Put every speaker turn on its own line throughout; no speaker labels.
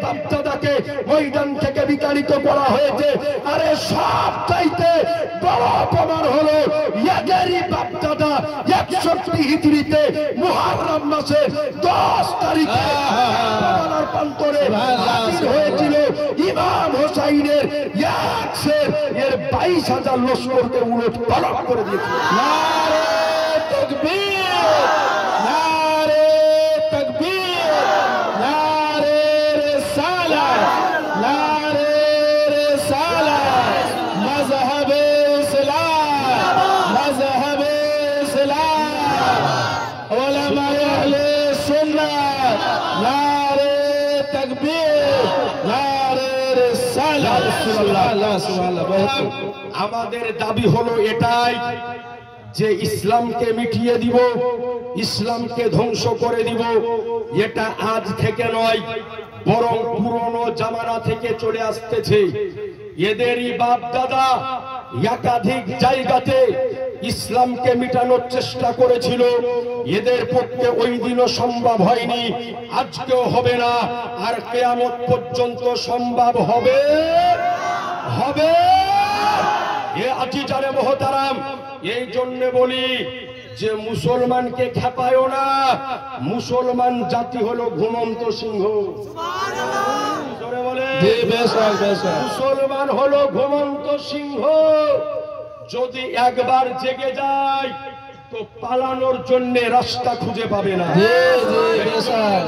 বাপদাদাকে ময়দান থেকে বিতাড়িত করা হয়েছে। আরে সব চাইতে বড় প্রমাণ হলো এদেরই বাপদাদা 61 হিজরিতে মুহররম মাসের 10 তারিখে কারবালার প্রান্তরে হাজির হয়েছিল ইমাম হোসাইনের এক শের এর 22,000 লস্করকে উলট পালট করে দিয়েছিল।
নারে তাকবীর, নারে তাকবীর, নারে রিসালাত, নারে রিসালাত, মযহবে ইসলাম, মযহবে ইসলাম, উলামায়ে আহলে সুন্নাত, নারে তাকবীর, নারে রিসালাত। সুবহানাল্লাহ, সুবহানাল্লাহ।
আমাদের দাবি হলো এটাই যে ইসলামকে মিটিয়ে দিব, ইসলামকে ধ্বংস করে দিব। এটা আজ থেকে নয়, বরং পুরনো জামানা থেকে চলে আসতেছে। এদেরই বাপ দাদা একাধিক জায়গাতে ইসলামকে মিটানোর চেষ্টা করেছিল। এদের পক্ষে ওই দিনও সম্ভব হয়নি, আজকেও হবে না, আর কিয়ামত পর্যন্ত সম্ভব হবে হবে। এ আজিজানে মুহতারাম, এই জন্য বলি যে মুসলমানকে খেপায়ও না। মুসলমান জাতি হলো ঘুমন্ত সিংহ। মুসলমান হলো ঘুমন্ত সিংহ। যদি একবার জেগে যায় তো পালানোর জন্য রাস্তা খুঁজে পাবে না।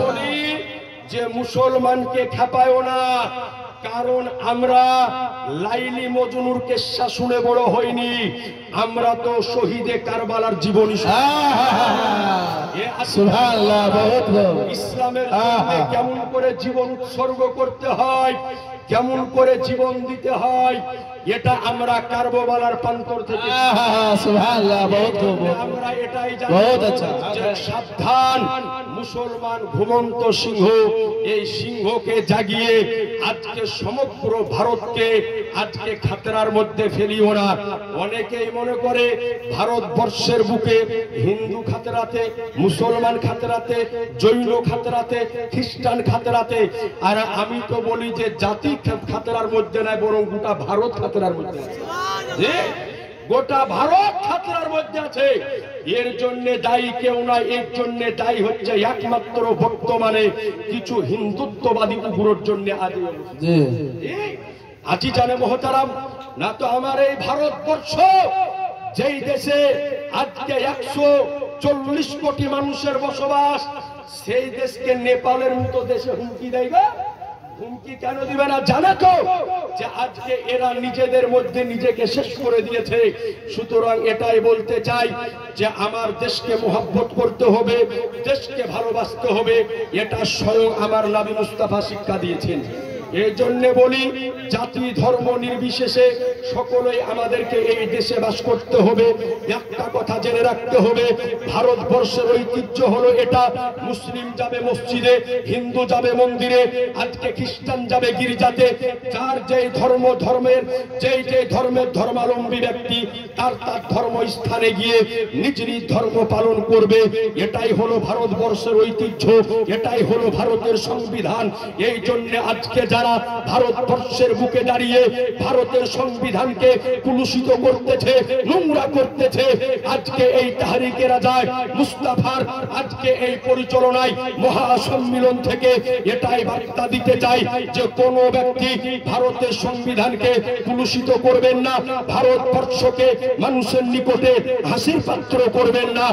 বলি যে মুসলমানকে খেপায়ও না, কারণ আমরা লাইলি মজনুর কিস্সা শুনে বড় হইনি, আমরা তো শহীদে কারবালার জীবনী। ইসলামের জন্য কেমন করে জীবন উৎসর্গ করতে হয়, কেমন করে জীবন দিতে হয়, এটা আমরা কারবালার প্রান্তর থেকে আমরা এটাই জানি। সাবধান, মুসলমান ঘুমন্ত সিংহ। এই সিংহকে জাগিয়ে আজকে সমগ্র ভারতকে আজকে খাতরার মধ্যে ফেলিও না। অনেকেই মনে করে ভারতবর্ষের বুকে হিন্দু খাতরাতে, মুসলমান খাতরাতে, জৈন খাতরাতে, খ্রিস্টান খাতরাতে। আর আমি তো বলি যে জাতি খাতরার মধ্যে নয়, বরং গোটা ভারত খাতরার মধ্যে আছে। গোটা ভারত খাতরার মধ্যে আছে। এর জন্য দায়ী কেউ নয়, এর জন্য দায়ী হচ্ছে একমাত্র বর্তমানে কিছু হিন্দুত্ববাদী উগ্রর জন্য। আজি জানে মহতারাম, না তো আমার এই ভারতবর্ষ যেই দেশে আজকে 140 কোটি মানুষের বসবাস, সেই দেশকে নেপালের মতো দেশে হুমকি দেয় গা। হুমকি কেন দিবে না জানে তো? যে আজকে এরা নিজেদের মধ্যে নিজেকে শেষ করে দিয়েছে। সুতরাং এটাই বলতে চাই যে আমার দেশকে মহব্বত করতে হবে, দেশকে ভালোবাসতে হবে। এটা স্বয়ং আমার নবী মুস্তাফা শিক্ষা দিয়েছেন। এই জন্য বলি, জাতি ধর্ম নির্বিশেষে সকলেই আমাদেরকে এই দেশে বাস করতে হবে। একটা কথা জেনে রাখতে হবে, ভারতবর্ষের ঐতিহ্য হলো এটা। মুসলিম যাবে মসজিদে, হিন্দু যাবে মন্দিরে, আজকে খ্রিস্টান যাবে গির্জাতে। যার যেই ধর্মের ধর্মাবলম্বী ব্যক্তি তার ধর্ম স্থানে গিয়ে নিজ নিজ ধর্ম পালন করবে। এটাই হলো ভারতবর্ষের ঐতিহ্য, এটাই হলো ভারতের সংবিধান। এই জন্য আজকে যারা ভারতবর্ষের বুকে দাঁড়িয়ে ভারতের সংবিধানকে কুলুষিত করতেছে, নোংরা করতেছে, আজকে এই তাহরিকে রাজায় মুস্তাফার আজকে এই পরিচালনায় মহাসম্মিলন থেকে এটাই বার্তা দিতে চাই যে কোন ব্যক্তি ভারতের সংবিধানকে কুলুষিত করবেন না, ভারতবর্ষকে মানুষের নিকটে হাসির পাত্র করবেন না।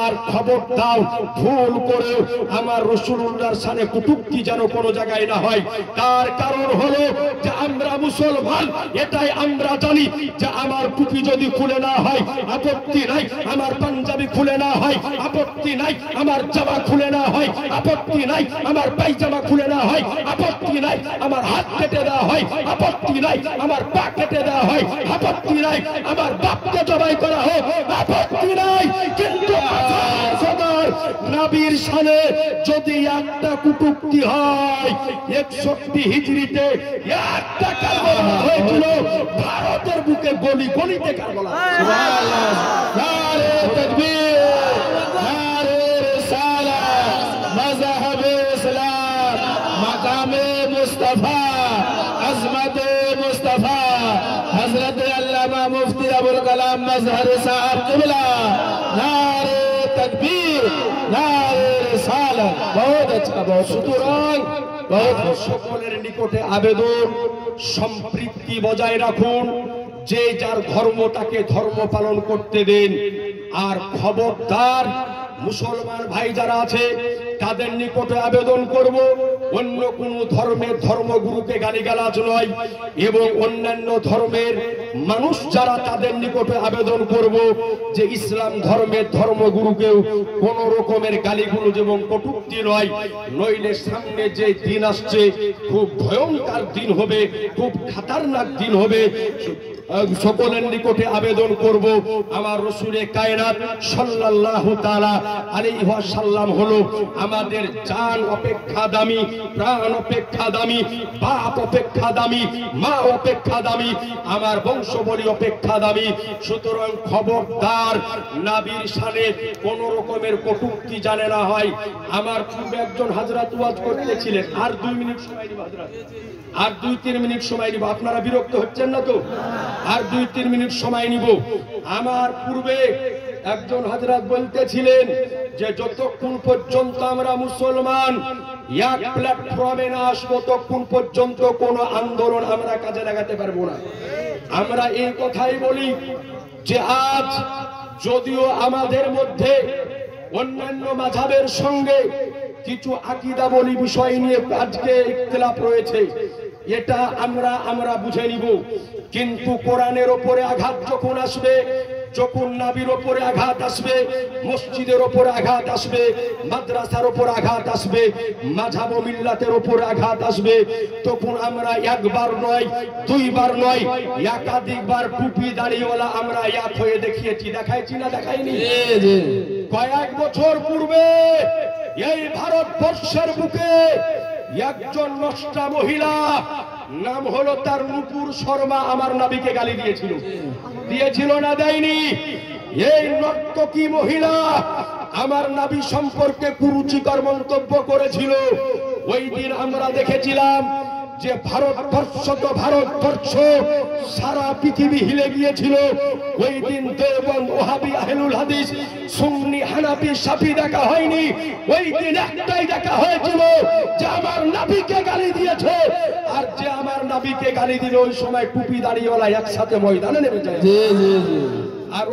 আর খবর দাও, ভুল করে আমার রাসূলুল্লাহর শানে কটূক্তি যেন কোনো জায়গায় না হয়। তার কারণ হলো যে আমরা মুসলমান, এটাই আমরা জানি যে আমার টুপি যদি খুলে না হয় আপত্তি নাই, আমার পাঞ্জাবি খুলে না হয় আপত্তি নাই, আমার জামা খুলে না হয় আপত্তি নাই, আমার পায়জামা খুলে না হয় আপত্তি নাই, আমার হাত কেটে দেওয়া হয় আপত্তি নাই, আমার পা কেটে দেওয়া হয় আপত্তি নাই, আমার বাপকে জবাই করা হয় আপত্তি নাই। কিন্তু নবীর শানে যদি একটা কটূক্তি হয়, 61 হিজরিতে একটা কারবালা হয়েছিল ভারতের বুকে, গলি গলিতে কারবালা। সুবহানাল্লাহ, নারে তাকবীর, নারে রিসালাত, মযহবে ইসলাম, মাকামে
मुस्तफा अजमत मुस्तफा हजरत अल्लामा मुफ्ती अबुल कलाम मजहर साहब किबला नारे तकबीर नारे रिसालत। बहुत अच्छा, बहुत সুতরাং
সকলের নিকটে আবেদন সম্পৃক্তি বজায় রাখুন, যে যার ধর্মটাকে ধর্ম পালন করতে দিন। আর খবরদার মুসলমান ভাই যারা আছে তাদের নিকটে আবেদন করব, অন্য কোন ধর্মের ধর্মগুরুকে গালিগালাজ নয়, এবং অন্যান্য ধর্মের মানুষ যারা তাদের নিকটে আবেদন করব যে ইসলাম ধর্মের ধর্মগুরুকেও কোন রকমের গালিগুলোজ এবং কটূক্তি নয়, নইলে সামনে যে দিন আসছে খুব ভয়ঙ্কর দিন হবে, খুব খাতারনাক দিন হবে। সকলের নিকটে আবেদন করব, আমার রসুলে কায়নাত সাল্লাল্লাহু তাআলা আলাইহি ওয়াসাল্লাম হলো আমাদের জান অপেক্ষা দামি, প্রাণ অপেক্ষা দামি, বাপ অপেক্ষা দামি, মা অপেক্ষা দামি, আমার বংশবলী অপেক্ষা দামি। সুতরাং খবরদার নবীর শানে কোন রকমের কটূক্তি জানে না হয়। আমার পূর্বে একজন হযরত ওয়াজ করতেছিলেন, আর 2 মিনিট সময় নিব হযরত, আর 2-3 মিনিট সময় নিব, আপনারা বিরক্ত হচ্ছেন না তো? আর 2-3 মিনিট সময় নিব। আমার পূর্বে একজন হযরত বলতেছিলেন যে যতক্ষণ পর্যন্ত আমরা মুসলমান এক প্ল্যাটফর্মে না আসবো ততক্ষণ পর্যন্ত কোন আন্দোলন আমরা কাজে লাগাতে পারবো না। আমরা এই কথাই বলি যে আজ যদিও আমাদের মধ্যে অন্যান্য মাযহাবের সঙ্গে কিছু আকীদা বলি বিষয় নিয়ে আজকে ইখতিলাফ রয়েছে, এটা আমরা বুঝে নিব, কিন্তু কোরআনের উপরে আঘাত যখন আসবে, যখন নবীর উপরে আঘাত আসবে, মসজিদের উপরে আঘাত আসবে, মাদ্রাসার উপর আঘাত আসবে, মাযহাব ও মিল্লাতের উপর আঘাত আসবে, তখন আমরা একবার নয়, দুইবার নয়, একাধিকবার টুপি দাড়িওয়ালা আমরা এক হয়ে দেখিয়েছি। দেখাইছি না দেখাইনি? কয়েক বছর পূর্বে এই ভারতবর্ষের বুকে একজন নষ্টা মহিলা, নাম হলো তার নূপুর শর্মা, আমার নবীকে গালি দিয়েছিল না দেয়নি? এই নর্তকী মহিলা আমার নবী সম্পর্কে কুরুচিকর মন্তব্য করেছিল। ওই দিন আমরা দেখেছিলাম যে ভারতবর্ষ সারা পৃথিবী হিলে গিয়েছিল। ওই দিন দেওবন্দ, ওহাবি, আহলুল হাদিস, সুন্নি, হানাফি, শাফি দেখা হয়নি। ওই দিন একটাই দেখা হয়েছিল যে আমার নবীকে গালি দিয়েছে, আর যে আমার নবীকে গালি দিল ওই সময় টুপি দাড়িওয়ালা একসাথে ময়দানে নেমে যায়। আর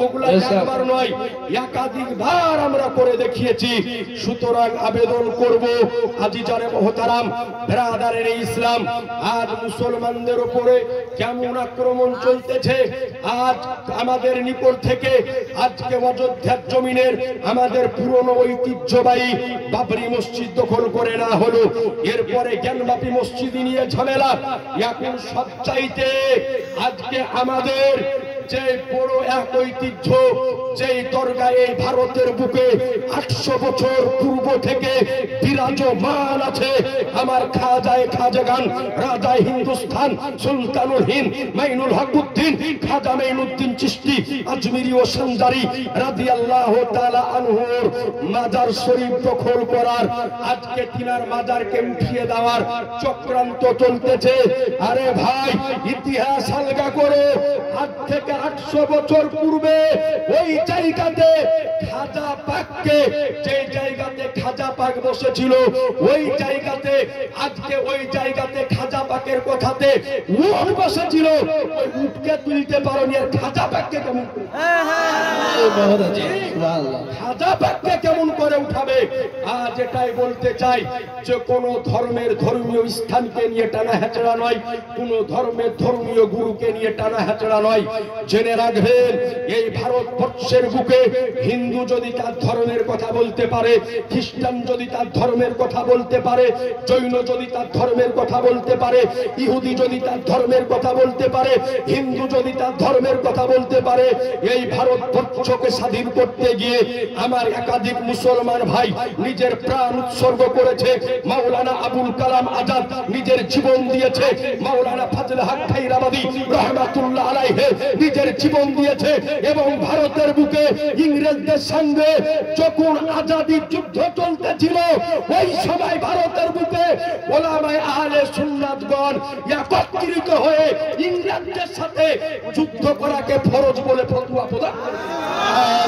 ওগুলা একবার নয়, একাধিকবার আমরা করে দেখিয়েছি। সুতরাং আবেদন করব আজিজানে মোহতারাম ব্রাদারের ইসলাম, আজ মুসলমানদের উপরে কেমন আক্রমণ চলতেছে। আজ আমাদের নিকট থেকে আজকে অযোধ্যার জমিনের আমাদের পুরনো ঐতিহ্যবাহী বাবরি মসজিদ দখল করে না হলো, এরপরে জ্ঞানবাপী মসজিদ নিয়ে ঝামেলা। এখন সবচাইতে আজকে আমাদের যে বড় এক ঐতিহ্য, যেই দরগা এই ভারতের বুকে 800 বছর পূর্ব থেকে বিরাজমান আছে, আমার খাজাগান রাজায় হিন্দুস্তান সুলতানুল হিন্দ মাইনুল হকুদ্দিন খাজা মাইনুদ্দিন চিশতি আজমিরি ও সঞ্জারি রাদিয়াল্লাহু তাআলা আনহুর মাজার শরীফ দখল করার, আজকে তিনার মাজারকে উঠিয়ে দেওয়ার চক্রান্ত চলতেছে। আরে ভাই, ইতিহাস আলগা করে আজ থেকে 800 বছর পূর্বে ওই জায়গাতে খাজা পাককে, যে জায়গাতে খাজা পাক বসেছিল ওই জায়গাতে, আজকে ওই জায়গাতে খাজা পাকের কথাতে উট বসেছিল, ওই উটকে তুলতে পারোনি, আর খাজা পাককে কেমন খাজা পাককে কেমন করে উঠাবে? আজ এটাই বলতে চাই যে কোন ধর্মের ধর্মীয় স্থানকে নিয়ে টানা হেঁচড়া নয়, কোন ধর্মের ধর্মীয় গুরুকে নিয়ে টানা হেঁচড়া নয়। জেনে রাখবেন, এই ভারতবর্ষের বুকে হিন্দু যদি তার ধর্মের কথা বলতে পারে, খ্রিস্টান যদি তার ধর্মের কথা বলতে পারে, জৈন যদি তার ধর্মের কথা বলতে পারে, ইহুদি যদি তার ধর্মের কথা বলতে পারে, হিন্দু যদি তার ধর্মের কথা বলতে পারে, এই ভারতবর্ষকে স্বাধীন করতে গিয়ে আমার একাধিক মুসলমান ভাই নিজের প্রাণ উৎসর্গ করেছে। মাওলানা আবুল কালাম আজাদ নিজের জীবন দিয়েছে, মাওলানা ফজলে হক খাইরাবাদী রাহমাতুল্লাহ আলাইহি নিজের জীবন দিয়েছে এবং ভারতের বুকে ইংরেজদের সঙ্গে যখন আজাদি যুদ্ধ চলতেছিল ওই সময় ভারতের বুকে ওলামায়ে আহলে সুন্নাতগণ একত্রিত হয়ে ইংরেজদের সাথে যুদ্ধ করাকে ফরজ বলে ফতোয়া প্রদান করে।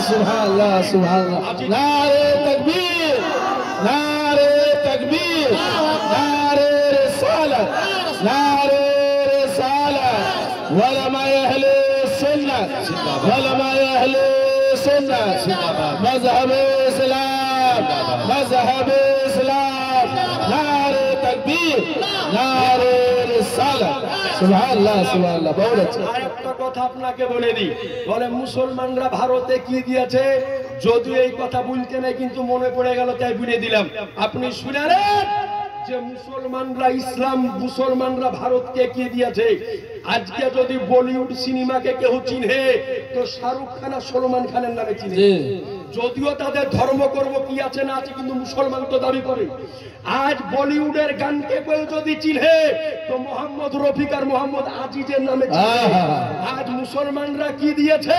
সুবহানাল্লাহ সুবহানাল্লাহ। নারে তাকবীর, নারে তাকবীর, নারে রিসালাত, নারে রিসালাত। ওলামায়ে আহলে সুন্নাত, ওলামায়ে আহলে সুন্নাত, মাযহাবে ইসলাম, মাযহাবে ইসলাম। নারে তাকবীর, নারে রিসালাত। সুবহানাল্লাহ সুবহানাল্লাহ। বহুত আচ্ছা।
আরেকটা কথা আপনাকে বলে দিই, বলে মুসলমানরা ভারতে কি দিয়েছে, যদিও এই কথা বলতে নাই কিন্তু মনে পড়ে গেল তাই বলে দিলাম। আপনি শুনেন যে মুসলমানরা ইসলাম, মুসলমানরা ভারতকে কি দিয়েছে। আজকে যদি বলিউড সিনেমাকে কেউ চিনে তো শাহরুখ খান আর সলমান খানের নামে চিনে। যদিও তাদের ধর্মকর্ম কি আছে না আছে কিন্তু মুসলমান তো দাবি করে। আজ বলিউডের গানকে কেউ যদি চিনে তো মোহাম্মদ রফিক আর মোহাম্মদ আজিজের নামে চিনে। আজ মুসলমানরা কি দিয়েছে,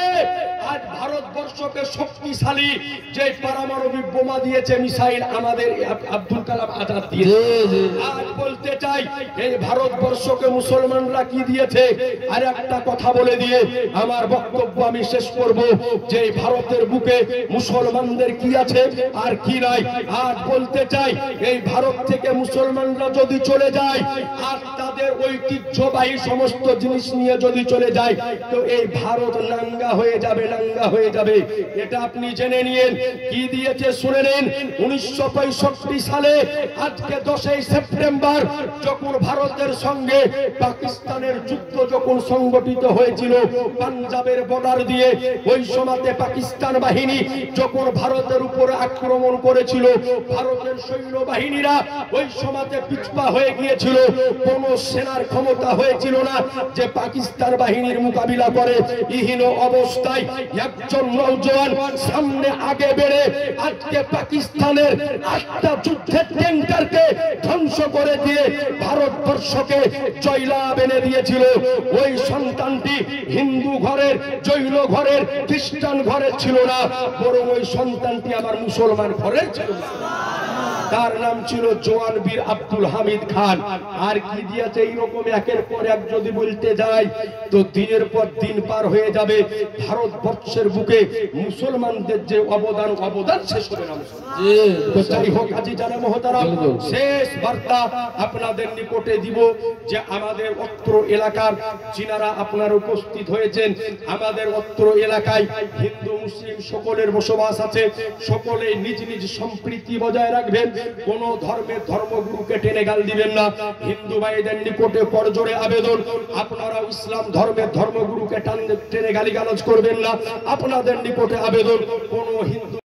আজ ভারতবর্ষকে শক্তিশালী যে পারমাণবিক বোমা দিয়েছে মিসাইল আমাদের আব্দুল কালাম আজাদ দিয়েছে। আজ বলতে চাই এই ভারতবর্ষকে মুসলমানরা কি দিয়েছে। আর একটা কথা বলে দিয়ে আমার বক্তব্য আমি শেষ করব যে ভারতের বুকে মুসলমানদের কি আছে আর কি নাই। আজ বলতে চাই এই ভারত থেকে মুসলমানরা যদি চলে যায় আর তাদের ঐতিহ্যবাহী সমস্ত জিনিস নিয়ে যদি চলে যায় তো এই ভারত নাঙ্গা হয়ে যাবে, নাঙ্গা হয়ে যাবে। এটা আপনি জেনে নিন। কি দিয়েছে শুনে নিন। 1965 সালে আজকে 10ই সেপ্টেম্বর যখন ভারতের সঙ্গে পাকিস্তানের যুদ্ধ যখন সংগঠিত হয়েছিল পাঞ্জাবের বর্ডার দিয়ে, ওই সময়তে পাকিস্তান বাহিনী যখন ভারতের উপর আক্রমণ করেছিল, ভারতের সৈন্যবাহিনীরা ওই সময়তে পিছপা হয়ে গিয়েছিল। কোন সেনার ক্ষমতা হয়েছিল না যে পাকিস্তান বাহিনীর মোকাবিলা করে। ইহীন অবস্থায় একজন নওজোয়ান সামনে আগে বেড়ে আজকে পাকিস্তানের 8টা যুদ্ধের ট্যাঙ্কারকে ধ্বংস করে দিয়ে ভারতবর্ষকে জয়লাভ এনে দিয়েছিল। ওই সন্তানটি হিন্দু ঘরের, জৈন ঘরের, খ্রিস্টান ঘরের ছিল না, বরং ওই সন্তানটি আমার মুসলমান ঘরের ছিল। তার নাম ছিল জওয়ান বীর আব্দুল হামিদ খান। আর কি দিয়েছে এইরকম একের পর এক যদি বলতে যাই তো দিনের পর দিন পার হয়ে যাবে। ভারতবর্ষের বুকে মুসলমানদের যে অবদান, অবদান শেষ হবে না। যাই হোক আজি জানে মহতারাম, শেষ বার্তা আপনাদের নিকটে দিব যে আমাদের অত্র এলাকার যিনারা আপনারা উপস্থিত হয়েছেন, আমাদের অত্র এলাকায় হিন্দু মুসলিম সকলের বসবাস আছে। সকলে নিজ নিজ সম্প্রীতি বজায় রাখবেন। কোন ধর্মের ধর্মগুরুকে টেনে গাল দিবেন না। হিন্দু ভাইদের নিকটে করজোড়ে আবেদন, আপনারা ইসলাম ধর্মের ধর্মগুরুকে টেনে গালিগালাজ করবেন না। আপনাদের নিকটে আবেদন, কোন হিন্দু